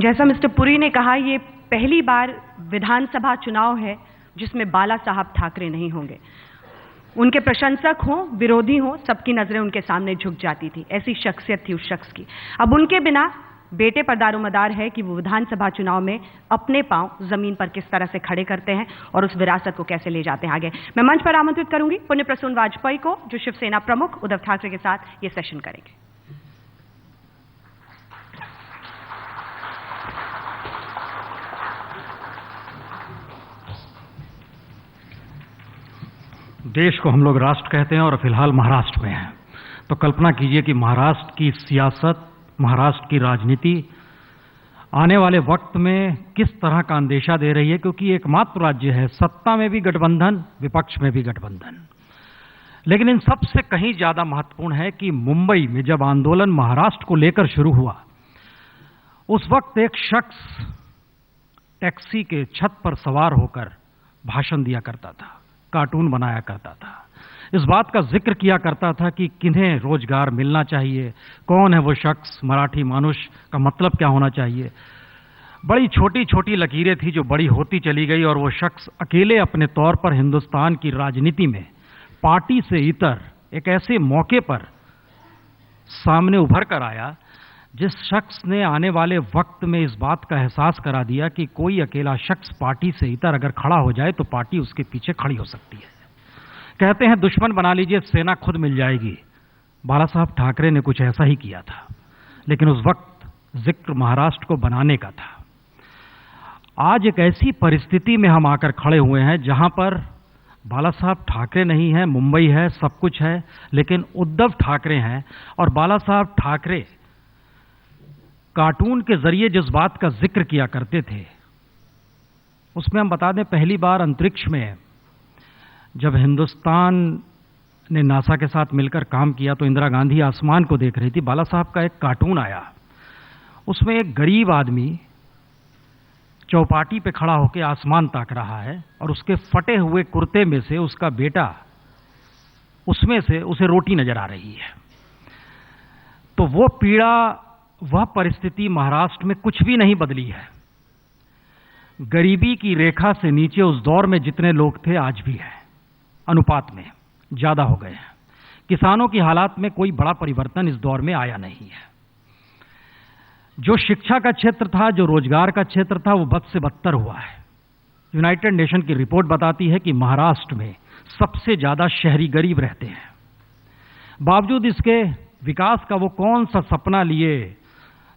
जैसा मिस्टर पुरी ने कहा, ये पहली बार विधानसभा चुनाव है जिसमें बाला साहब ठाकरे नहीं होंगे। उनके प्रशंसक हों, विरोधी हों, सबकी नजरें उनके सामने झुक जाती थी। ऐसी शख्सियत थी उस शख्स की। अब उनके बिना बेटे पर दारोमदार है कि वो विधानसभा चुनाव में अपने पांव जमीन पर किस तरह से खड़े करते हैं और उस विरासत को कैसे ले जाते हैं आगे। मैं मंच पर आमंत्रित करूंगी पुण्य प्रसून वाजपेयी को, जो शिवसेना प्रमुख उद्धव ठाकरे के साथ ये सेशन करेंगे। देश को हम लोग राष्ट्र कहते हैं और फिलहाल महाराष्ट्र में हैं। तो कल्पना कीजिए कि महाराष्ट्र की सियासत, महाराष्ट्र की राजनीति आने वाले वक्त में किस तरह का अंदेशा दे रही है, क्योंकि एकमात्र राज्य है, सत्ता में भी गठबंधन, विपक्ष में भी गठबंधन। लेकिन इन सबसे कहीं ज्यादा महत्वपूर्ण है कि मुंबई में जब आंदोलन महाराष्ट्र को लेकर शुरू हुआ, उस वक्त एक शख्स टैक्सी के छत पर सवार होकर भाषण दिया करता था, कार्टून बनाया करता था, इस बात का जिक्र किया करता था कि किन्हें रोजगार मिलना चाहिए, कौन है वो शख्स, मराठी मानुष का मतलब क्या होना चाहिए। बड़ी छोटी छोटी लकीरें थी जो बड़ी होती चली गई और वो शख्स अकेले अपने तौर पर हिंदुस्तान की राजनीति में पार्टी से इतर एक ऐसे मौके पर सामने उभर कर आया जिस शख्स ने आने वाले वक्त में इस बात का एहसास करा दिया कि कोई अकेला शख्स पार्टी से इतर अगर खड़ा हो जाए तो पार्टी उसके पीछे खड़ी हो सकती है। कहते हैं दुश्मन बना लीजिए, सेना खुद मिल जाएगी। बाला साहब ठाकरे ने कुछ ऐसा ही किया था, लेकिन उस वक्त जिक्र महाराष्ट्र को बनाने का था। आज एक ऐसी परिस्थिति में हम आकर खड़े हुए हैं जहां पर बाला साहब ठाकरे नहीं है, मुंबई है, सब कुछ है, लेकिन उद्धव ठाकरे हैं। और बाला साहब ठाकरे कार्टून के जरिए जिस बात का जिक्र किया करते थे, उसमें हम बता दें, पहली बार अंतरिक्ष में जब हिंदुस्तान ने नासा के साथ मिलकर काम किया तो इंदिरा गांधी आसमान को देख रही थी। बाला साहब का एक कार्टून आया, उसमें एक गरीब आदमी चौपाटी पे खड़ा होकर आसमान ताक रहा है और उसके फटे हुए कुर्ते में से उसका बेटा, उसमें से उसे रोटी नजर आ रही है। तो वो पीड़ा, वह परिस्थिति महाराष्ट्र में कुछ भी नहीं बदली है। गरीबी की रेखा से नीचे उस दौर में जितने लोग थे आज भी है, अनुपात में ज्यादा हो गए हैं। किसानों की हालात में कोई बड़ा परिवर्तन इस दौर में आया नहीं है। जो शिक्षा का क्षेत्र था, जो रोजगार का क्षेत्र था, वो बद से बदतर हुआ है। यूनाइटेड नेशन की रिपोर्ट बताती है कि महाराष्ट्र में सबसे ज्यादा शहरी गरीब रहते हैं। बावजूद इसके विकास का वो कौन सा सपना लिए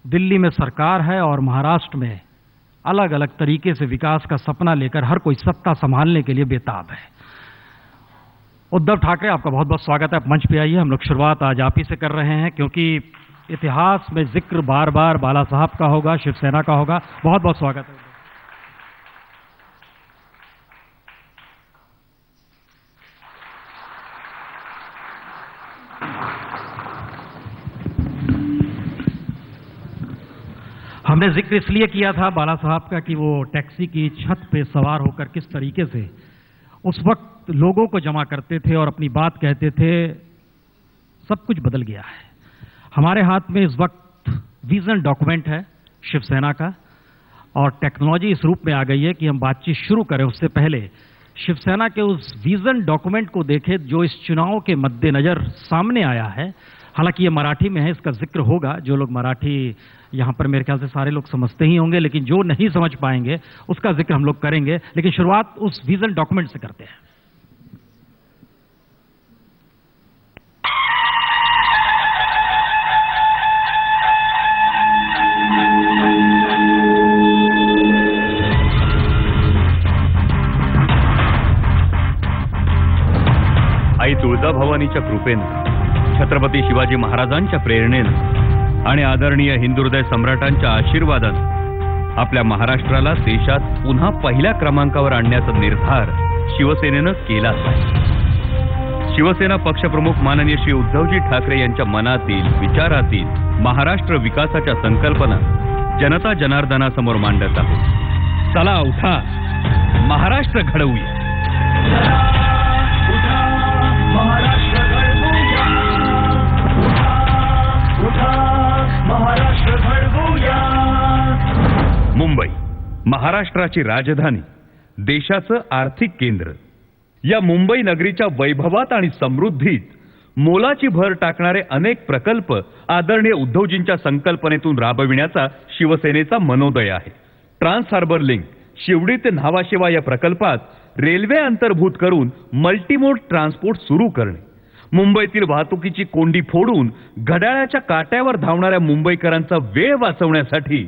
दिल्ली में सरकार है और महाराष्ट्र में अलग अलग तरीके से विकास का सपना लेकर हर कोई सत्ता संभालने के लिए बेताब है। उद्धव ठाकरे, आपका बहुत बहुत स्वागत है, आप मंच पे आइए। हम लोग शुरुआत आज आप ही से कर रहे हैं क्योंकि इतिहास में जिक्र बार बार बाला साहब का होगा, शिवसेना का होगा। बहुत बहुत स्वागत है। हमने जिक्र इसलिए किया था बाला साहब का कि वो टैक्सी की छत पे सवार होकर किस तरीके से उस वक्त लोगों को जमा करते थे और अपनी बात कहते थे। सब कुछ बदल गया है। हमारे हाथ में इस वक्त विजन डॉक्यूमेंट है शिवसेना का, और टेक्नोलॉजी इस रूप में आ गई है कि हम बातचीत शुरू करें उससे पहले शिवसेना के उस विजन डॉक्यूमेंट को देखें जो इस चुनाव के मद्देनजर सामने आया है। हालांकि ये मराठी में है, इसका जिक्र होगा। जो लोग मराठी यहाँ पर मेरे ख्याल से सारे लोग समझते ही होंगे, लेकिन जो नहीं समझ पाएंगे उसका जिक्र हम लोग करेंगे। लेकिन शुरुआत उस विजन डॉक्यूमेंट से करते हैं। आई तुळजाभवानीच्या कृपेने, छत्रपती शिवाजी महाराजांच्या प्रेरणेने आणि आदरणीय हिंदुहृदय सम्राटांच्या आशीर्वादाने आपल्या महाराष्ट्राला देशात पुन्हा पहिल्या क्रमांकावर आणण्याचा निर्धार शिवसेनेनं केलाच आहे। शिवसेना पक्षप्रमुख माननीय श्री उद्धवजी ठाकरे यांच्या मनातील, विचारातील महाराष्ट्र विकासाच्या संकल्पना जनता जनार्दनासमोर मांडत आहोत। चला उठा, महाराष्ट्र घडवूया। महाराष्ट्र घडवूया। महाराष्ट्राची राजधानी, देशाचं आर्थिक केंद्र, या मुंबई नगरीच्या वैभवात आणि समृद्धीत मोलाची भर टाकणारे अनेक प्रकल्प आदरणीय उद्धवजींच्या संकल्पनेतून राबविण्याचा शिवसेनेचा मनोदय आहे. ट्रान्स हार्बर लिंक, शिवडी ते न्हावाशेवा या प्रकल्पात रेल्वे अंतर्भूत करून मल्टीमोड ट्रान्सपोर्ट सुरू करणे, मुंबईतील वाहतुकीची कोंडी फोडून घड्याळाच्या काट्यावर धावणाऱ्या मुंबईकरांचा वेळ वाचवण्यासाठी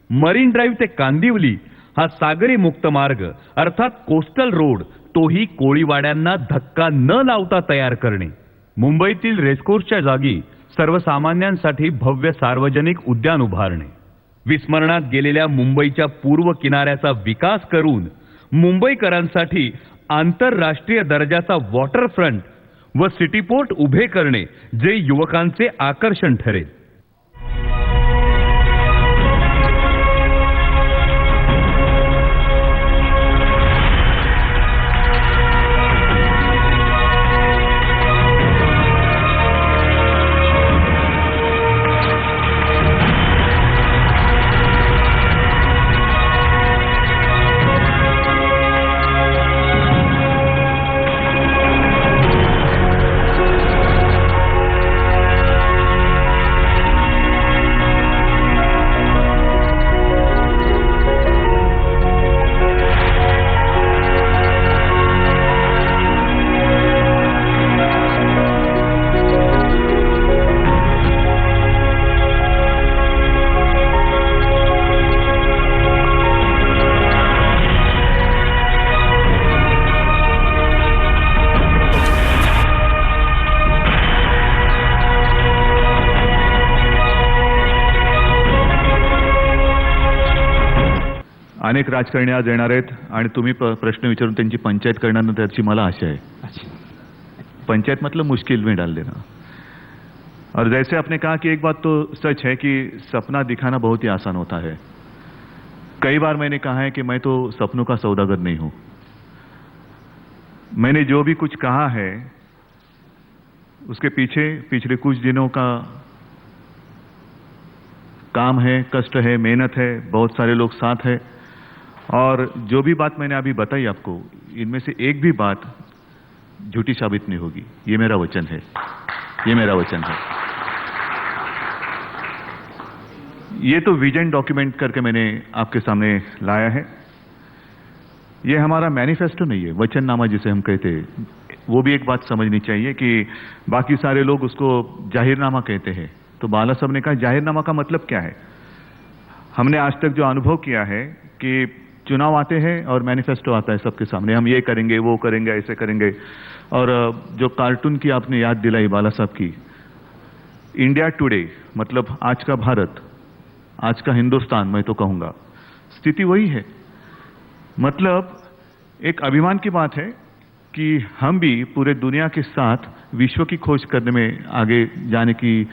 मरीन ड्राईव्ह ते कांदिवली हा सागरी मुक्त मार्ग अर्थात कोस्टल रोड, तोही कोळीवाड्यांना धक्का न लावता तयार करणे, मुंबईतील रेसकोर्सच्या जागी सर्वसामान्यांसाठी भव्य सार्वजनिक उद्यान उभारणे, विस्मरणात गेलेल्या मुंबईच्या पूर्व किनाऱ्याचा विकास करून मुंबईकरांसाठी आंतरराष्ट्रीय दर्जाचा वॉटरफ्रंट व सिटीपोर्ट उभे करणे, जे युवकांचे आकर्षण ठरेल. अनेक राजकारणी आज येणार आहेत आणि तुम्ही प्रश्न विचारून त्यांची पंचायत करणार ना, त्याची मला आशा है. पंचायत मतलब मुश्किल में डाल देना. और जैसे आपने कहा कि एक बात तो सच है कि सपना दिखाना बहुत ही आसान होता है. कई बार मैंने कहा है कि मैं तो सपनों का सौदागर नहीं हूं. मैंने जो भी कुछ कहा है उसके पीछे पिछले कुछ दिनों का काम है, कष्ट है, मेहनत है, बहुत सारे लोग साथ हैं. और जो भी बात मैंने अभी बताई आपको, इनमें से एक भी बात झूठी साबित नहीं होगी. ये मेरा वचन है, ये मेरा वचन है. ये तो विजन डॉक्यूमेंट करके मैंने आपके सामने लाया है. ये हमारा मैनिफेस्टो नहीं है, वचननामा जिसे हम कहते हैं. वो भी एक बात समझनी चाहिए कि बाकी सारे लोग उसको जाहिरनामा कहते हैं. तो बाला साहब ने कहा जाहिरनामा का मतलब क्या है. हमने आज तक जो अनुभव किया है कि चुनाव आते हैं और मैनिफेस्टो आता है सबके सामने, हम ये करेंगे, वो करेंगे, ऐसे करेंगे. और जो कार्टून की आपने याद दिलाई बाला साहब की, इंडिया टुडे मतलब आज का भारत, आज का हिंदुस्तान, मैं तो कहूंगा स्थिति वही है. मतलब एक अभिमान की बात है कि हम भी पूरे दुनिया के साथ विश्व की खोज करने में आगे जाने की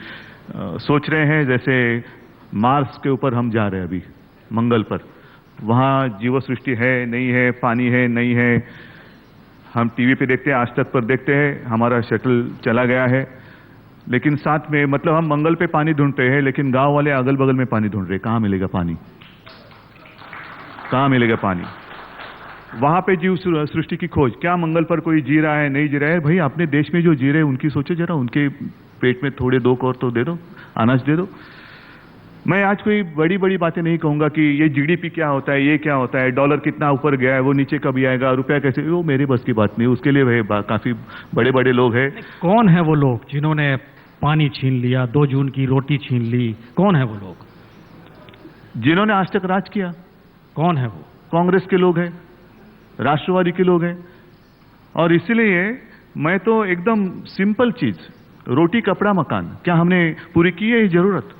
सोच रहे हैं. जैसे मार्स के ऊपर हम जा रहे हैं अभी, मंगल पर. वहाँ जीव सृष्टि है नहीं है, पानी है नहीं है, हम टीवी पे देखते हैं, आज तक पर देखते हैं, हमारा शटल चला गया है. लेकिन साथ में मतलब हम मंगल पे पानी ढूंढते हैं, लेकिन गांव वाले अगल बगल में पानी ढूंढ रहे. कहाँ मिलेगा पानी, कहाँ मिलेगा पानी. वहां पे जीव सृष्टि की खोज. क्या मंगल पर कोई जी रहा है, नहीं जी रहा है. भाई अपने देश में जो जी रहे हैं उनकी सोचो जरा, उनके पेट में थोड़े दो और तो दे दो, अनाज दे दो. मैं आज कोई बड़ी बड़ी बातें नहीं कहूंगा कि ये जीडीपी क्या होता है, ये क्या होता है, डॉलर कितना ऊपर गया है, वो नीचे कभी आएगा, रुपया कैसे, वो मेरे बस की बात नहीं. उसके लिए काफी बड़े बड़े लोग हैं. कौन है वो लोग जिन्होंने पानी छीन लिया, 2 जून की रोटी छीन ली? कौन है वो लोग जिन्होंने आज तक राज किया? कौन है वो? कांग्रेस के लोग हैं, राष्ट्रवादी के लोग हैं. और इसलिए मैं तो एकदम सिंपल चीज, रोटी कपड़ा मकान, क्या हमने पूरी की है ये जरूरत?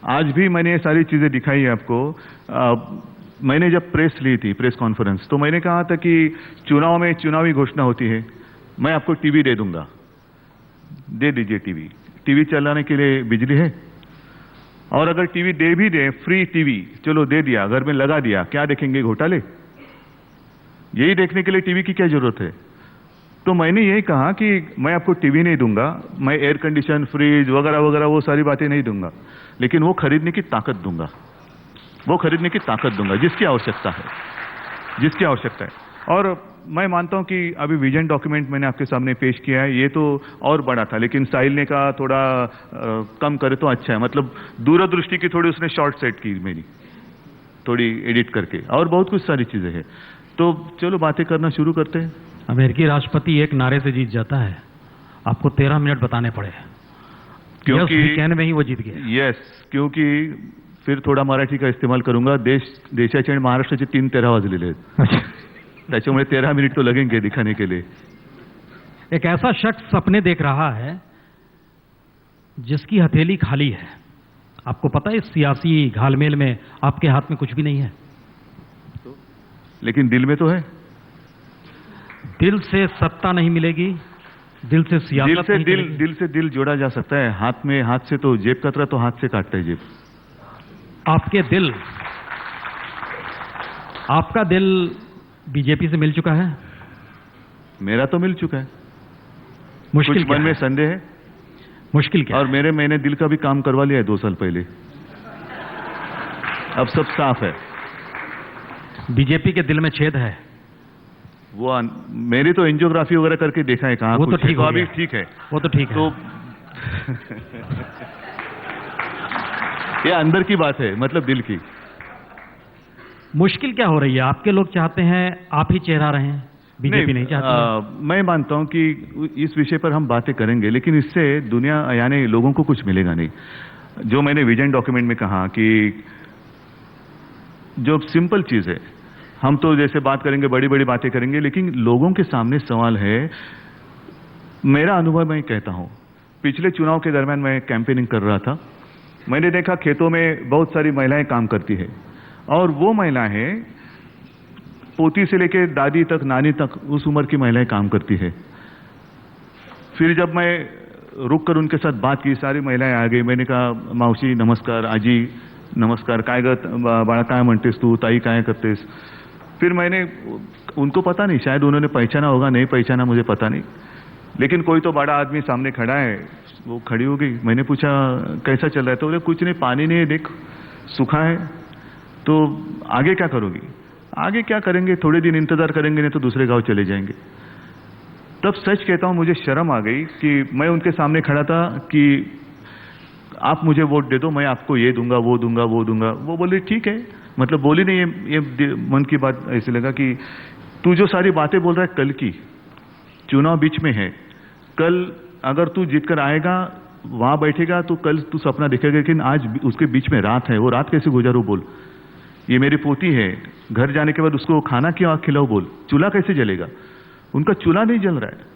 आज भी मैंने ये सारी चीजें दिखाई है आपको. मैंने जब प्रेस ली थी, प्रेस कॉन्फ्रेंस, तो मैंने कहा था कि चुनाव में चुनावी घोषणा होती है, मैं आपको टीवी दे दूंगा, दे दीजिए टीवी. टीवी चलाने के लिए बिजली है, और अगर टीवी दे भी दे, फ्री टीवी, चलो दे दिया, घर में लगा दिया, क्या देखेंगे, घोटाले? यही देखने के लिए टीवी की क्या जरूरत है? तो मैंने यही कहा कि मैं आपको टीवी नहीं दूंगा, मैं एयर कंडीशन, फ्रिज वगैरह वगैरह वो सारी बातें नहीं दूंगा, लेकिन वो खरीदने की ताकत दूंगा. वो खरीदने की ताकत दूंगा जिसकी आवश्यकता है। और मैं मानता हूं कि अभी विजन डॉक्यूमेंट मैंने आपके सामने पेश किया है, ये तो और बड़ा था, लेकिन साहिल ने कहा थोड़ा कम करे तो अच्छा है। मतलब दूरदृष्टि की थोड़ी उसने शॉर्ट सेट की मेरी, थोड़ी एडिट करके, और बहुत कुछ सारी चीजें हैं। तो चलो बातें करना शुरू करते हैं। अमेरिकी राष्ट्रपति एक नारे से जीत जाता है, आपको 13 मिनट बताने पड़े, क्योंकि वीकेंड में ही वो जीत गया। यस, क्योंकि फिर थोड़ा मराठी का इस्तेमाल करूंगा। देशाचे आणि महाराष्ट्राचे 3-13 वाजलेले आहेत, त्याच्यामुळे 13 मिनट तो लगेंगे दिखाने के लिए। एक ऐसा शख्स सपने देख रहा है जिसकी हथेली खाली है। आपको पता है इस सियासी घालमेल में आपके हाथ में कुछ भी नहीं है, लेकिन दिल में तो है। दिल से सत्ता नहीं मिलेगी, दिल से सियासत नहीं चलेगी। दिल से दिल जोड़ा जा सकता है, हाथ से तो जेब कतरा तो हाथ से काटता है जेब। आपका दिल बीजेपी से मिल चुका है? मेरा तो मिल चुका है। मुश्किल कुछ मन में संदेह है? मुश्किल क्या? और मैंने दिल का भी काम करवा लिया है 2 साल पहले, अब सब साफ है। बीजेपी के दिल में छेद है? वो मेरी तो एंजियोग्राफी वगैरह करके देखा है, कहाँ वो तो ठीक हो अभी गया। ठीक है, वो तो ठीक है। तो ये अंदर की बात है, मतलब दिल की। मुश्किल क्या हो रही है? आपके लोग चाहते हैं आप ही चेहरा रहे हैं, बीजेपी नहीं चाहती है। मैं मानता हूं कि इस विषय पर हम बातें करेंगे, लेकिन इससे दुनिया यानी लोगों को कुछ मिलेगा नहीं। जो मैंने विजन डॉक्यूमेंट में कहा कि जो सिंपल चीज है, हम तो जैसे बात करेंगे, बड़ी बड़ी बातें करेंगे, लेकिन लोगों के सामने सवाल है। मेरा अनुभव मैं कहता हूं, पिछले चुनाव के दरमियान मैं कैंपेनिंग कर रहा था, मैंने देखा खेतों में बहुत सारी महिलाएं काम करती है, और वो महिलाएं पोती से लेकर दादी तक, नानी तक, उस उम्र की महिलाएं काम करती है। फिर जब मैं रुक कर उनके साथ बात की, सारी महिलाएं आ गई। मैंने कहा, मावशी नमस्कार, आजी नमस्कार, काय ग बाळा काय म्हणतेस तू, ताई काय करतेस? फिर मैंने उनको पता नहीं, शायद उन्होंने पहचाना होगा, नहीं पहचाना मुझे पता नहीं, लेकिन कोई तो बड़ा आदमी सामने खड़ा है, वो खड़ी हो गई। मैंने पूछा कैसा चल रहा है? तो बोले कुछ नहीं, पानी नहीं है, देख सूखा है। तो आगे क्या करोगी? आगे क्या करेंगे, थोड़े दिन इंतजार करेंगे, नहीं तो दूसरे गांव चले जाएंगे। तब सच कहता हूं, मुझे शर्म आ गई कि मैं उनके सामने खड़ा था कि आप मुझे वोट दे दो, मैं आपको ये दूंगा, वो दूंगा, वो दूंगा। वो बोले ठीक है, मतलब बोली नहीं, ये मन की बात ऐसे लगा कि तू जो सारी बातें बोल रहा है कल की, चुनाव बीच में है, कल अगर तू जीत कर आएगा, वहां बैठेगा, तो कल तू सपना देखेगा, लेकिन आज उसके बीच में रात है, वो रात कैसे गुजारो बोल। ये मेरी पोती है, घर जाने के बाद उसको खाना क्यों खिलाओ बोल, चूल्हा कैसे जलेगा? उनका चूल्हा नहीं जल रहा है।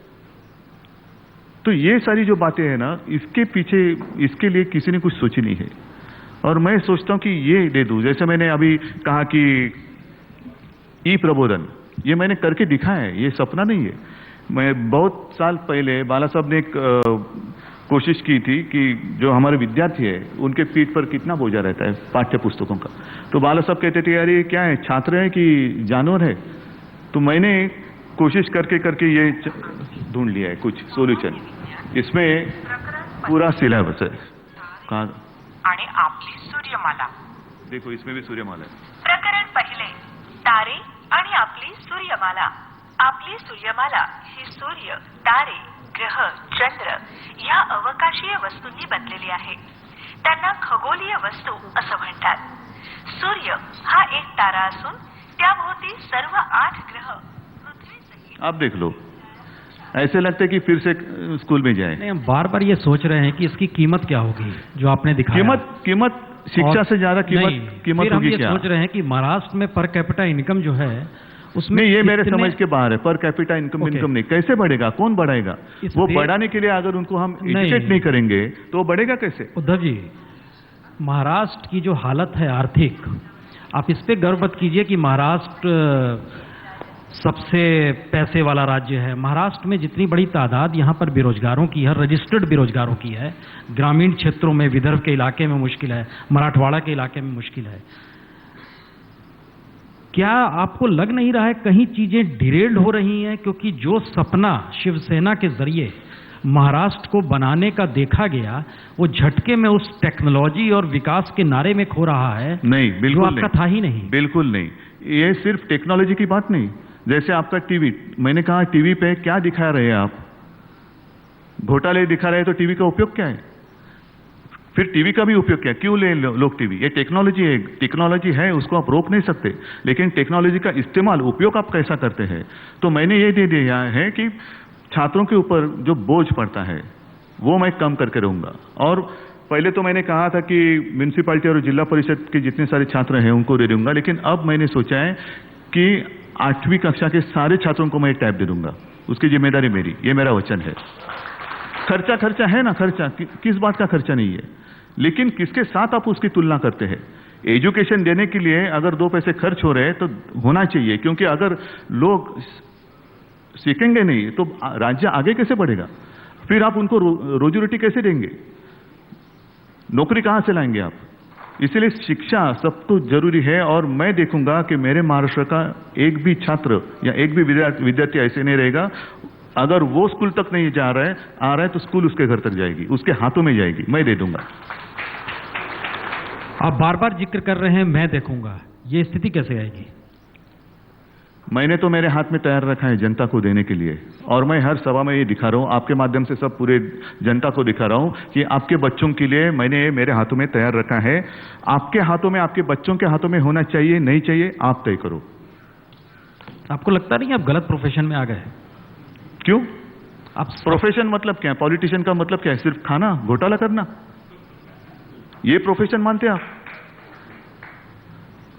तो ये सारी जो बातें हैं ना, इसके पीछे, इसके लिए किसी ने कुछ सोची नहीं है। और मैं सोचता हूं कि ये दे दूं, जैसे मैंने अभी कहा कि ई प्रबोधन, ये मैंने करके दिखाया है, ये सपना नहीं है। मैं बहुत साल पहले बाला साहब ने एक कोशिश की थी कि जो हमारे विद्यार्थी है उनके पीठ पर कितना बोझा रहता है पाठ्य पुस्तकों का। तो बाला साहब कहते थे, यार ये क्या है, छात्र है कि जानवर है? तो मैंने कोशिश करके करके ये ढूंढ लिया है कुछ सोल्यूशन। इसमें पूरा सिलेबस है। कहा आणि आपली सूर्यमाला, देखो इसमें भी सूर्यमाला है। प्रकरण पहिले, तारे आणि आपली सूर्यमाला। आपली सूर्यमाला ही सूर्य, तारे, ग्रह, चंद्र या अवकाशीय वस्तूंनी बनलेली आहे। त्यांना खगोलीय वस्तू असं म्हणतात। सूर्य हा एक तारा असून त्याभोवती सर्व 8 ग्रह पृथ्वीसहित। आप देख लो, ऐसे लगता है कि फिर से स्कूल में जाए। नहीं, हम बार बार ये सोच रहे हैं कि इसकी कीमत क्या होगी जो आपने दिखाया। कीमत शिक्षा से ज्यादा कीमत होगी क्या? सोच रहे हैं कि महाराष्ट्र में पर कैपिटा इनकम जो है उसमें, नहीं, ये मेरे समझ के बाहर है। पर कैपिटा इनकम नहीं, कैसे बढ़ेगा, कौन बढ़ाएगा? वो बढ़ाने के लिए अगर उनको हम एजुकेट नहीं करेंगे तो बढ़ेगा कैसे? उद्धव जी, महाराष्ट्र की जो हालत है आर्थिक, आप इस पे गर्व मत कीजिए कि महाराष्ट्र सबसे पैसे वाला राज्य है। महाराष्ट्र में जितनी बड़ी तादाद यहाँ पर बेरोजगारों की है, रजिस्टर्ड बेरोजगारों की है, ग्रामीण क्षेत्रों में, विदर्भ के इलाके में मुश्किल है, मराठवाड़ा के इलाके में मुश्किल है। क्या आपको लग नहीं रहा है कहीं चीजें डिरेल्ड हो रही हैं? क्योंकि जो सपना शिवसेना के जरिए महाराष्ट्र को बनाने का देखा गया, वो झटके में उस टेक्नोलॉजी और विकास के नारे में खो रहा है। नहीं, जो बिल्कुल आपका नहीं, था ही नहीं। बिल्कुल नहीं। ये सिर्फ टेक्नोलॉजी की बात नहीं। जैसे आपका टीवी, मैंने कहा टीवी पे क्या दिखा रहे हैं आप? घोटाले दिखा रहे हैं, तो टीवी का उपयोग क्या है? फिर टीवी का भी उपयोग क्या? क्यों ले लोग टीवी? ये टेक्नोलॉजी है, उसको आप रोक नहीं सकते, लेकिन टेक्नोलॉजी का इस्तेमाल, उपयोग आप कैसा करते हैं? तो मैंने ये दे दिया है कि छात्रों के ऊपर जो बोझ पड़ता है वो मैं कम करके रहूंगा। और पहले तो मैंने कहा था कि म्यूनिसिपैलिटी और जिला परिषद के जितने सारे छात्र हैं उनको दे दूंगा, लेकिन अब मैंने सोचा है कि 8वीं कक्षा के सारे छात्रों को मैं टैब दे दूंगा। उसकी जिम्मेदारी मेरी, ये मेरा वचन है। खर्चा है ना, खर्चा किस बात का खर्चा नहीं है, लेकिन किसके साथ आप उसकी तुलना करते हैं। एजुकेशन देने के लिए अगर 2 पैसे खर्च हो रहे हैं तो होना चाहिए, क्योंकि अगर लोग सीखेंगे नहीं तो राज्य आगे कैसे बढ़ेगा? फिर आप उनको रोजी रोटी कैसे देंगे? नौकरी कहां से लाएंगे आप? इसलिए शिक्षा सब तो जरूरी है। और मैं देखूंगा कि मेरे महाराष्ट्र का एक भी छात्र या एक भी विद्यार्थी ऐसे नहीं रहेगा, अगर वो स्कूल तक नहीं आ रहा है तो स्कूल उसके घर तक जाएगी, उसके हाथों में जाएगी, मैं दे दूंगा। आप बार बार जिक्र कर रहे हैं मैं देखूंगा, ये स्थिति कैसे आएगी? मैंने तो मेरे हाथ में तैयार रखा है जनता को देने के लिए, और मैं हर सभा में ये दिखा रहा हूं, आपके माध्यम से सब पूरे जनता को दिखा रहा हूं कि आपके बच्चों के लिए मैंने मेरे हाथों में तैयार रखा है। आपके हाथों में, आपके बच्चों के हाथों में होना चाहिए नहीं चाहिए, आप तय करो। आपको लगता नहीं आप गलत प्रोफेशन में आ गए? क्यों? आप प्रोफेशन मतलब क्या है? पॉलिटिशियन का मतलब क्या है? सिर्फ खाना, घोटाला करना, ये प्रोफेशन मानते हैं आप?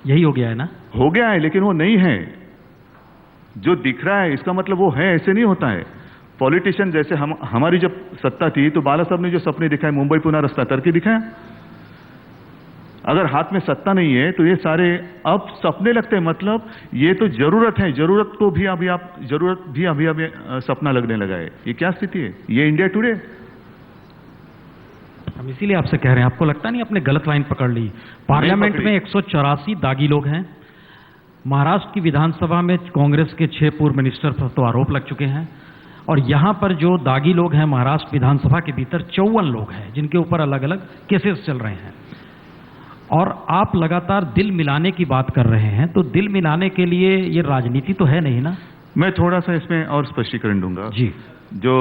यही हो गया है ना? हो गया है, लेकिन वो नहीं है। जो दिख रहा है इसका मतलब वो है, ऐसे नहीं होता है। पॉलिटिशियन जैसे हमारी जब सत्ता थी तो बाला साहब ने जो सपने दिखाए, मुंबई पुणे रास्ता करके दिखाया। अगर हाथ में सत्ता नहीं है तो ये सारे अब सपने लगते हैं। मतलब ये तो जरूरत है, जरूरत भी अभी सपना लगने लगा है। ये क्या स्थिति है? ये इंडिया टुडे। हम इसीलिए आपसे कह रहे हैं, आपको लगता नहीं आपने गलत लाइन पकड़ ली? पार्लियामेंट में 184 दागी लोग हैं। महाराष्ट्र की विधानसभा में कांग्रेस के 6 पूर्व मिनिस्टर पर तो आरोप लग चुके हैं, और यहां पर जो दागी लोग हैं महाराष्ट्र विधानसभा के भीतर 54 लोग हैं जिनके ऊपर अलग अलग केसेस चल रहे हैं। और आप लगातार दिल मिलाने की बात कर रहे हैं, तो दिल मिलाने के लिए ये राजनीति तो है नहीं ना? मैं थोड़ा सा इसमें और स्पष्टीकरण दूंगा जी। जो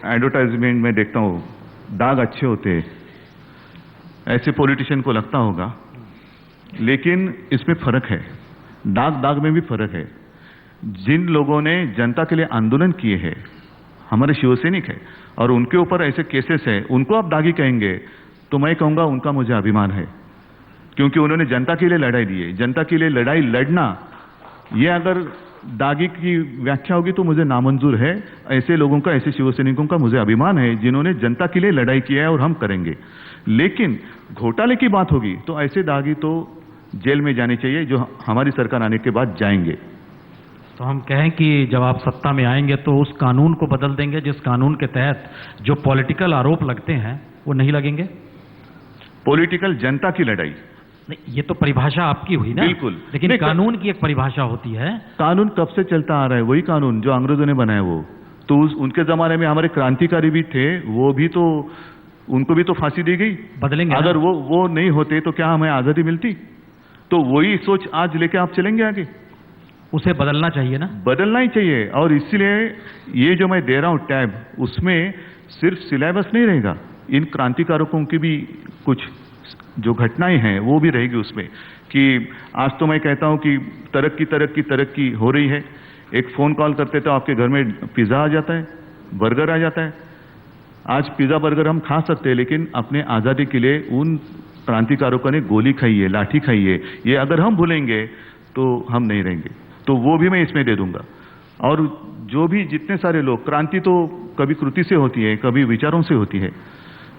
एडवर्टाइजमेंट में देखता हूं, दाग अच्छे होते हैं ऐसे पॉलिटिशियन को लगता होगा, लेकिन इसमें फर्क है। दाग में भी फर्क है। जिन लोगों ने जनता के लिए आंदोलन किए हैं, हमारे शिवसैनिक है, और उनके ऊपर ऐसे केसेस है, उनको आप दागी कहेंगे तो मैं कहूंगा उनका मुझे अभिमान है, क्योंकि उन्होंने जनता के लिए लड़ाई दी है। जनता के लिए लड़ाई लड़ना, ये अगर दागी की व्याख्या होगी तो मुझे नामंजूर है। ऐसे लोगों का, ऐसे शिवसैनिकों का मुझे अभिमान है जिन्होंने जनता के लिए लड़ाई किया है, और हम करेंगे। लेकिन घोटाले की बात होगी तो ऐसे दागी तो जेल में जाने चाहिए, जो हमारी सरकार आने के बाद जाएंगे। तो हम कहें कि जब आप सत्ता में आएंगे तो उस कानून को बदल देंगे जिस कानून के तहत जो पॉलिटिकल आरोप लगते हैं वो नहीं लगेंगे? पॉलिटिकल, जनता की लड़ाई नहीं, ये तो परिभाषा आपकी हुई ना? बिल्कुल। लेकिन कानून की एक परिभाषा होती है। कानून कब से चलता आ रहा है? वही कानून जो अंग्रेजों ने बनाया। वो तो उनके जमाने में हमारे क्रांतिकारी भी थे, वो भी तो, उनको भी तो फांसी दी गई। बदलेंगे अगर वो नहीं होते तो क्या हमें आजादी मिलती? तो वही सोच आज लेके आप चलेंगे आगे? उसे बदलना चाहिए ना? बदलना ही चाहिए। और इसलिए ये जो मैं दे रहा हूं टैब, उसमें सिर्फ सिलेबस नहीं रहेगा, इन क्रांतिकारकों की भी कुछ जो घटनाएं हैं वो भी रहेगी उसमें। कि आज तो मैं कहता हूं कि तरक्की हो रही है। एक फोन कॉल करते तो आपके घर में पिज्जा आ जाता है, बर्गर आ जाता है। आज पिज्जा बर्गर हम खा सकते हैं, लेकिन अपने आजादी के लिए उन क्रांतिकारकों ने गोली खाई है, लाठी खाई है, ये अगर हम भूलेंगे तो हम नहीं रहेंगे। तो वो भी मैं इसमें दे दूंगा। और जो भी जितने सारे लोग, क्रांति तो कभी कृति से होती है, कभी विचारों से होती है,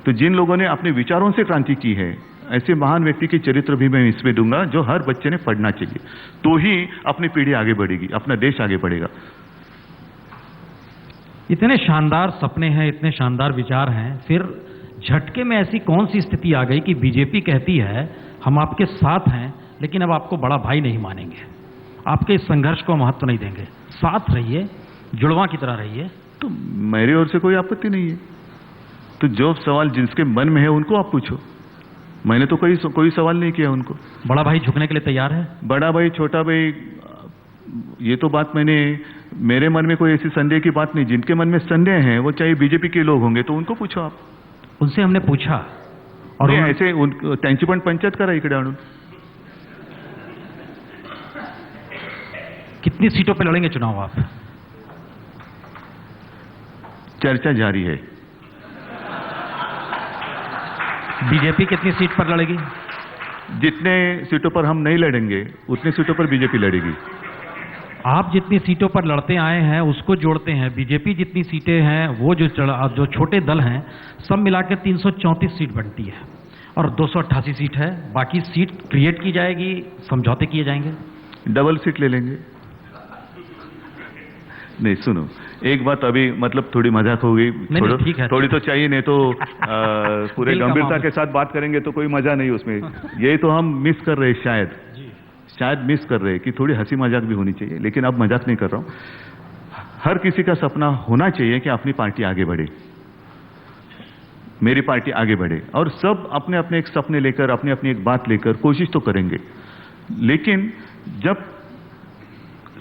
तो जिन लोगों ने अपने विचारों से क्रांति की है, ऐसे महान व्यक्ति के चरित्र भी मैं इसमें दूंगा, जो हर बच्चे ने पढ़ना चाहिए। तो ही अपनी पीढ़ी आगे बढ़ेगी, अपना देश आगे बढ़ेगा। इतने शानदार सपने हैं, इतने शानदार विचार हैं, फिर झटके में ऐसी कौन सी स्थिति आ गई कि बीजेपी कहती है हम आपके साथ हैं, लेकिन अब आपको बड़ा भाई नहीं मानेंगे, आपके इस संघर्ष को महत्व नहीं देंगे, साथ रहिए, जुड़वा की तरह रहिए। तो मेरी ओर से कोई आपत्ति नहीं है। तो जो सवाल जिसके मन में है उनको आप पूछो, मैंने तो कोई सवाल नहीं किया उनको। बड़ा भाई झुकने के लिए तैयार है? बड़ा भाई छोटा भाई, ये तो बात मेरे मन में कोई ऐसी संदेह की बात नहीं। जिनके मन में संदेह है वो चाहे बीजेपी के लोग होंगे तो उनको पूछो आप। उनसे हमने पूछा और ऐसे त्यांची पण पंचायत करा इकडे आणून। कितनी सीटों पर लड़ेंगे चुनाव आप? चर्चा जारी है। बीजेपी कितनी सीट पर लड़ेगी? जितने सीटों पर हम नहीं लड़ेंगे उतने सीटों पर बीजेपी लड़ेगी। आप जितनी सीटों पर लड़ते आए हैं उसको जोड़ते हैं, बीजेपी जितनी सीटें हैं वो जो छोटे दल हैं सब मिलाकर 334 सीट बनती है और 288 सीट है। बाकी सीट क्रिएट की जाएगी, समझौते किए जाएंगे, डबल सीट ले लेंगे। नहीं सुनो, एक बात अभी मतलब थोड़ी मजाक हो गई, ठीक है, थोड़ी तो चाहिए, नहीं तो पूरे गंभीरता के साथ बात करेंगे तो कोई मजा नहीं उसमें। यही तो हम मिस कर रहे हैं, शायद मिस कर रहे हैं कि थोड़ी हंसी मजाक भी होनी चाहिए। लेकिन अब मजाक नहीं कर रहा हूं। हर किसी का सपना होना चाहिए कि अपनी पार्टी आगे बढ़े, मेरी पार्टी आगे बढ़े, और सब अपने अपने एक सपने लेकर, अपनी अपनी एक बात लेकर कोशिश तो करेंगे। लेकिन जब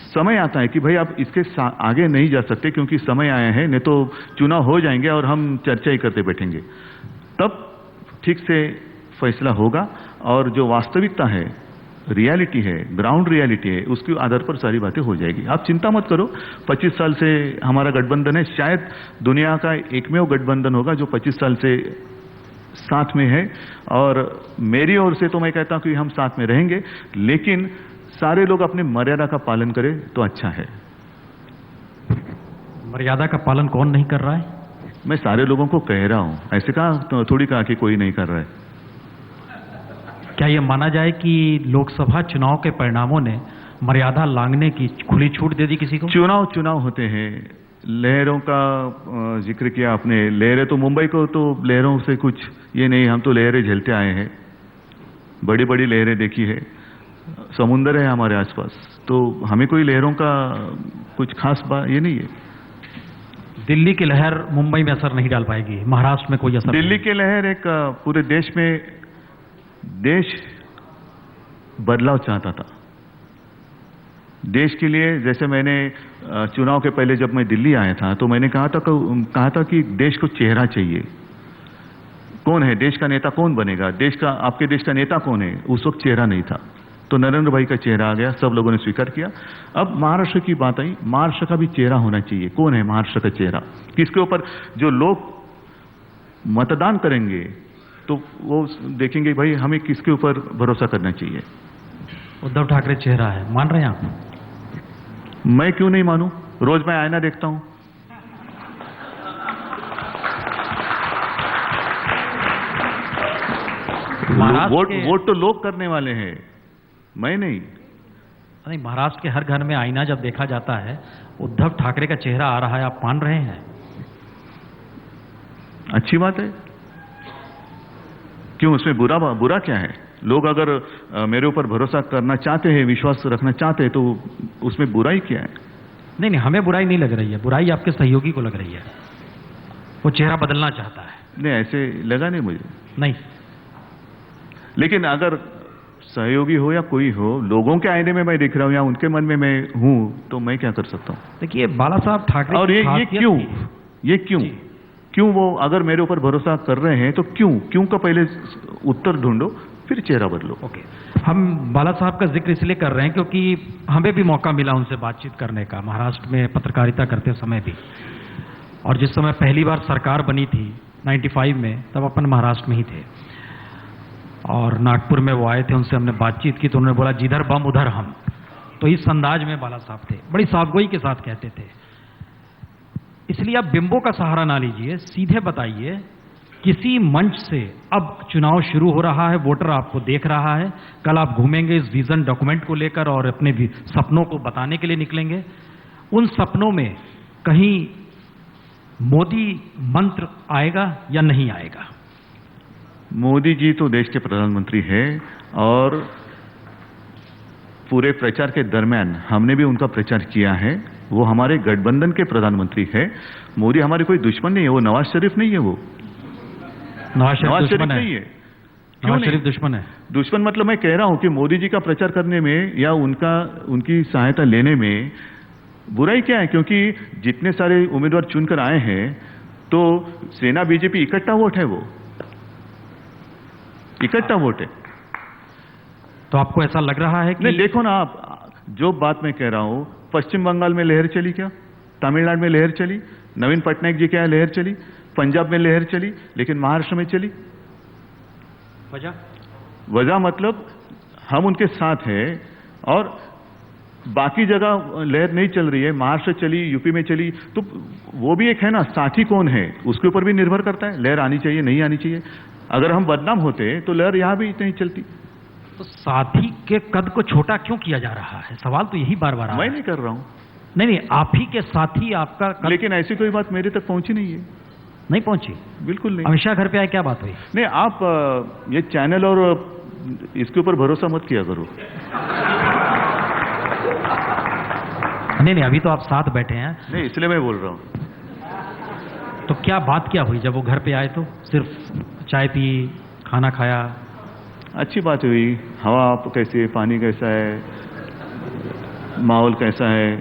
समय आता है कि भाई आप इसके आगे नहीं जा सकते क्योंकि समय आया है, नहीं तो चुनाव हो जाएंगे और हम चर्चा ही करते बैठेंगे, तब ठीक से फैसला होगा। और जो वास्तविकता है, रियलिटी है, ग्राउंड रियलिटी है, उसके आधार पर सारी बातें हो जाएगी। आप चिंता मत करो। 25 साल से हमारा गठबंधन है, शायद दुनिया का एकमेव गठबंधन होगा जो 25 साल से साथ में है। और मेरी ओर से तो मैं कहता हूं कि हम साथ में रहेंगे, लेकिन सारे लोग अपने मर्यादा का पालन करें तो अच्छा है। मर्यादा का पालन कौन नहीं कर रहा है? मैं सारे लोगों को कह रहा हूं, ऐसे कहा थोड़ी कहा कि कोई नहीं कर रहा है। क्या यह माना जाए कि लोकसभा चुनाव के परिणामों ने मर्यादा लांघने की खुली छूट दे दी किसी को? चुनाव होते हैं। लहरों का जिक्र किया आपने, लहरें तो मुंबई को तो लहरों से कुछ ये नहीं, हम तो लहरें झेलते आए हैं, बड़ी बड़ी लहरें देखी है, समुंदर है हमारे आसपास, तो हमें कोई लहरों का कुछ खास बात ये नहीं है। दिल्ली की लहर मुंबई में असर नहीं डाल पाएगी, महाराष्ट्र में कोई असर? दिल्ली की लहर एक पूरे देश में, देश बदलाव चाहता था देश के लिए। जैसे मैंने चुनाव के पहले जब मैं दिल्ली आया था तो मैंने कहा था कि देश को चेहरा चाहिए। कौन है देश का नेता, कौन बनेगा देश का, आपके देश का नेता कौन है? उस वक्त चेहरा नहीं था, तो नरेंद्र भाई का चेहरा आ गया, सब लोगों ने स्वीकार किया। अब महाराष्ट्र की बात आई, महाराष्ट्र का भी चेहरा होना चाहिए। कौन है महाराष्ट्र का चेहरा? किसके ऊपर जो लोग मतदान करेंगे तो वो देखेंगे भाई हमें किसके ऊपर भरोसा करना चाहिए। उद्धव ठाकरे चेहरा है, मान रहे हैं आप? मैं क्यों नहीं मानूं? रोज मैं आईना देखता हूं। वोट तो लोग करने वाले हैं, मैं नहीं। महाराष्ट्र के हर घर में आईना जब देखा जाता है, उद्धव ठाकरे का चेहरा आ रहा है, आप मान रहे हैं? अच्छी बात है, क्यों उसमें बुरा क्या है? लोग अगर मेरे ऊपर भरोसा करना चाहते हैं, विश्वास रखना चाहते हैं, तो उसमें बुराई क्या है? नहीं, हमें बुराई नहीं लग रही है, बुराई आपके सहयोगी को लग रही है। वो चेहरा बदलना चाहता है। नहीं, ऐसे लगा नहीं मुझे। नहीं, लेकिन अगर सहयोगी हो या कोई हो, लोगों के आईने में मैं दिख रहा हूं या उनके मन में मैं हूं, तो मैं क्या कर सकता हूं? देखिए, बाला साहब ठाकरे, और ये क्यों वो अगर मेरे ऊपर भरोसा कर रहे हैं तो क्यों का पहले उत्तर ढूंढो, फिर चेहरा बदलो। ओके, हम बाला साहब का जिक्र इसलिए कर रहे हैं क्योंकि हमें भी मौका मिला उनसे बातचीत करने का, महाराष्ट्र में पत्रकारिता करते समय भी। और जिस समय पहली बार सरकार बनी थी 95 में, तब अपन महाराष्ट्र में ही थे और नागपुर में वो आए थे, उनसे हमने बातचीत की तो उन्होंने बोला जिधर बम उधर हम। तो इस अंदाज में बाला साहब थे, बड़ी साफगोई के साथ कहते थे। इसलिए आप बिंबों का सहारा ना लीजिए, सीधे बताइए किसी मंच से अब चुनाव शुरू हो रहा है, वोटर आपको देख रहा है, कल आप घूमेंगे इस विजन डॉक्यूमेंट को लेकर और अपने सपनों को बताने के लिए निकलेंगे। उन सपनों में कहीं मोदी मंत्र आएगा या नहीं आएगा? मोदी जी तो देश के प्रधानमंत्री हैं और पूरे प्रचार के दरमियान हमने भी उनका प्रचार किया है वो हमारे गठबंधन के प्रधानमंत्री है। मोदी हमारे कोई दुश्मन नहीं है, वो नवाज शरीफ नहीं है, वो नवाज शरीफ नहीं है। नवाज शरीफ दुश्मन है? दुश्मन मतलब मैं कह रहा हूं कि मोदी जी का प्रचार करने में या उनकी सहायता लेने में बुराई क्या है, क्योंकि जितने सारे उम्मीदवार चुनकर आए हैं तो सेना बीजेपी इकट्ठा वोट है, वो इकट्ठा वोट है। तो आपको ऐसा लग रहा है कि नहीं, देखो ना आप, जो बात मैं कह रहा हूं, पश्चिम बंगाल में लहर चली क्या, तमिलनाडु में लहर चली, नवीन पटनायक जी के यहाँ लहर चली, पंजाब में लहर चली, लेकिन महाराष्ट्र में चली। वजह मतलब हम उनके साथ हैं और बाकी जगह लहर नहीं चल रही है। महाराष्ट्र चली, यूपी में चली, तो वो भी एक है ना, साथी कौन है उसके ऊपर भी निर्भर करता है। लहर आनी चाहिए, नहीं आनी चाहिए। अगर हम बदनाम होते तो लहर यहां भी नहीं चलती। तो साथी के कद को छोटा क्यों किया जा रहा है? सवाल तो यही बार बार आ रहा है। मैं नहीं कर रहा हूं। नहीं, आप ही के साथी आपका कद... लेकिन ऐसी कोई बात मेरे तक पहुंची नहीं है। नहीं पहुंची? बिल्कुल नहीं। अमित शाह घर पे आए, क्या बात हुई? नहीं, आप ये चैनल और इसके ऊपर भरोसा मत किया करो। नहीं, अभी तो आप साथ बैठे हैं। नहीं, इसलिए मैं बोल रहा हूं। तो क्या बात क्या हुई जब वो घर पे आए? तो सिर्फ चाय पी, खाना खाया? अच्छी बात हुई। हवा कैसी है, पानी कैसा है, माहौल कैसा है।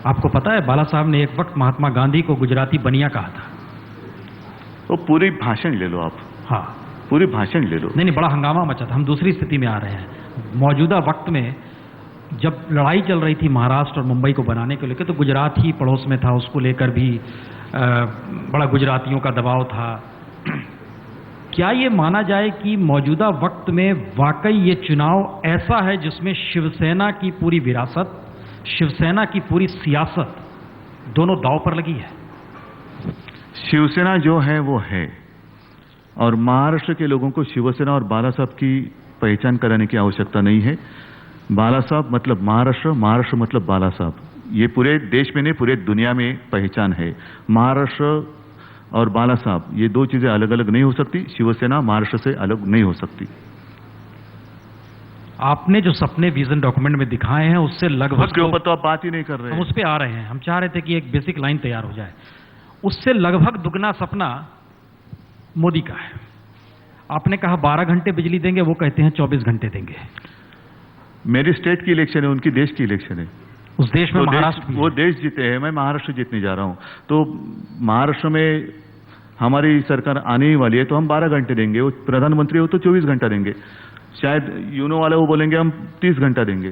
आपको पता है बाला साहब ने एक वक्त महात्मा गांधी को गुजराती बनिया कहा था। वो पूरी भाषण ले लो आप। हाँ, पूरी भाषण ले लो। नहीं, बड़ा हंगामा मचा था। हम दूसरी स्थिति में आ रहे हैं। मौजूदा वक्त में जब लड़ाई चल रही थी महाराष्ट्र और मुंबई को बनाने को लेकर, तो गुजरात ही पड़ोस में था, उसको लेकर भी बड़ा गुजरातियों का दबाव था। क्या ये माना जाए कि मौजूदा वक्त में वाकई ये चुनाव ऐसा है जिसमें शिवसेना की पूरी विरासत, शिवसेना की पूरी सियासत दोनों दांव पर लगी है? शिवसेना जो है वो है, और महाराष्ट्र के लोगों को शिवसेना और बाला साहब की पहचान कराने की आवश्यकता नहीं है। बाला साहब मतलब महाराष्ट्र, महाराष्ट्र मतलब बाला साहब। ये पूरे देश में नहीं, पूरे दुनिया में पहचान है। महाराष्ट्र और बाला साहब ये दो चीजें अलग अलग नहीं हो सकती। शिवसेना महाराष्ट्र से अलग नहीं हो सकती। आपने जो सपने विजन डॉक्यूमेंट में दिखाए हैं उससे लगभग, उसके ऊपर तो आप बात ही नहीं कर रहे हैं। हम उस पे आ रहे हैं। हम चाह रहे थे कि एक बेसिक लाइन तैयार हो जाए। उससे लगभग दुगना सपना मोदी का है। आपने कहा 12 घंटे बिजली देंगे, वो कहते हैं 24 घंटे देंगे। मेरी स्टेट की इलेक्शन है, उनकी देश की इलेक्शन है। उस देश में महाराष्ट्र, वो देश जीते हैं, मैं महाराष्ट्र जीतने जा रहा हूं। तो महाराष्ट्र में हमारी सरकार आने ही वाली है, तो हम 12 घंटे देंगे। वो प्रधानमंत्री हो तो 24 घंटा देंगे। शायद यूनो वाले वो बोलेंगे हम 30 घंटा देंगे।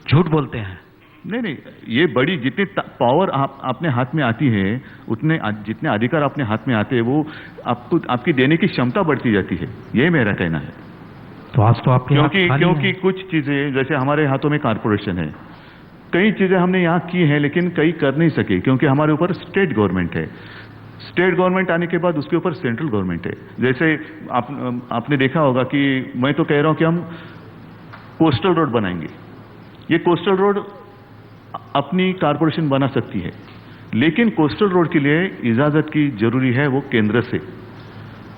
झूठ बोलते हैं। नहीं, ये बड़ी जितनी पावर अपने हाथ में आती है, उतने जितने अधिकार अपने हाथ में आते हैं, वो आपको आपकी देने की क्षमता बढ़ती जाती है। ये मेरा कहना है। तो आज तो आपके क्योंकि कुछ चीजें, जैसे हमारे हाथों में कारपोरेशन है, कई चीजें हमने यहाँ की हैं लेकिन कई कर नहीं सके, क्योंकि हमारे ऊपर स्टेट गवर्नमेंट है। स्टेट गवर्नमेंट आने के बाद उसके ऊपर सेंट्रल गवर्नमेंट है। जैसे आपने देखा होगा कि मैं तो कह रहा हूं कि हम कोस्टल रोड बनाएंगे। ये कोस्टल रोड अपनी कारपोरेशन बना सकती है, लेकिन कोस्टल रोड के लिए इजाजत की जरूरी है, वो केंद्र से।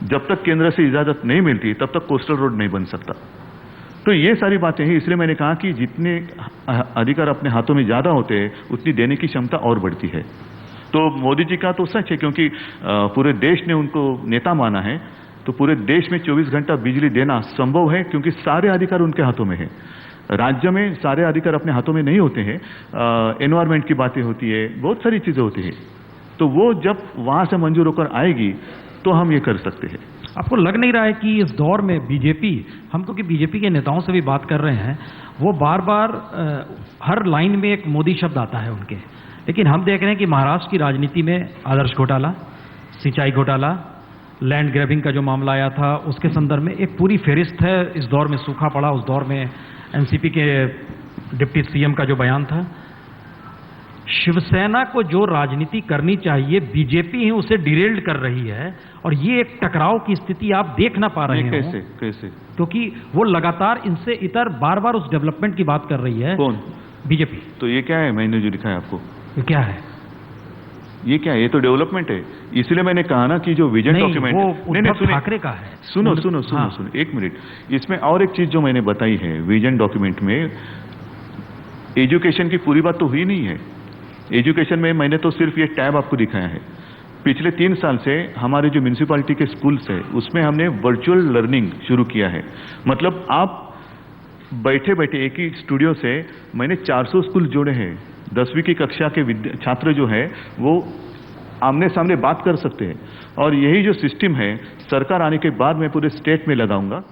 जब तक केंद्र से इजाजत नहीं मिलती तब तक कोस्टल रोड नहीं बन सकता। तो ये सारी बातें हैं। इसलिए मैंने कहा कि जितने अधिकार अपने हाथों में ज्यादा होते हैं, उतनी देने की क्षमता और बढ़ती है। तो मोदी जी का तो सच है, क्योंकि पूरे देश ने उनको नेता माना है। तो पूरे देश में 24 घंटा बिजली देना संभव है, क्योंकि सारे अधिकार उनके हाथों में है। राज्य में सारे अधिकार अपने हाथों में नहीं होते हैं। एनवायरमेंट की बातें होती है, बहुत सारी चीजें होती है। तो वो जब वहां से मंजूर होकर आएगी तो हम ये कर सकते हैं। आपको लग नहीं रहा है कि इस दौर में बीजेपी, हम क्योंकि बीजेपी के नेताओं से भी बात कर रहे हैं, वो बार बार हर लाइन में एक मोदी शब्द आता है उनके, लेकिन हम देख रहे हैं कि महाराष्ट्र की राजनीति में आदर्श घोटाला, सिंचाई घोटाला, लैंड ग्रैबिंग का जो मामला आया था, उसके संदर्भ में एक पूरी फेरिस्त है। इस दौर में सूखा पड़ा, उस दौर में एनसीपी के डिप्टी सीएम का जो बयान था। शिवसेना को जो राजनीति करनी चाहिए, बीजेपी ही उसे डिरेल्ड कर रही है, और ये एक टकराव की स्थिति आप देख ना पा रहे हैं। कैसे? क्योंकि वो लगातार इनसे इतर बार बार उस डेवलपमेंट की बात कर रही है। कौन? बीजेपी। तो ये क्या है? मैंने जो लिखा है आपको, ये क्या है? ये क्या है? ये तो डेवलपमेंट है। इसलिए मैंने कहा ना कि जो विजन डॉक्यूमेंट, वो नहीं उद्धव ठाकरे का है। सुनो, हाँ। एक मिनट। इसमें और एक चीज जो मैंने बताई है विजन डॉक्यूमेंट में, एजुकेशन की पूरी बात तो हुई नहीं है। एजुकेशन में मैंने तो सिर्फ ये टैब आपको दिखाया है। पिछले 3 साल से हमारे जो म्यूनिसिपैलिटी के स्कूल्स है उसमें हमने वर्चुअल लर्निंग शुरू किया है। मतलब आप बैठे बैठे एक ही स्टूडियो से मैंने 400 स्कूल जोड़े हैं। 10वीं की कक्षा के छात्र जो है वो आमने सामने बात कर सकते हैं। और यही जो सिस्टम है सरकार आने के बाद मैं पूरे स्टेट में लगाऊंगा।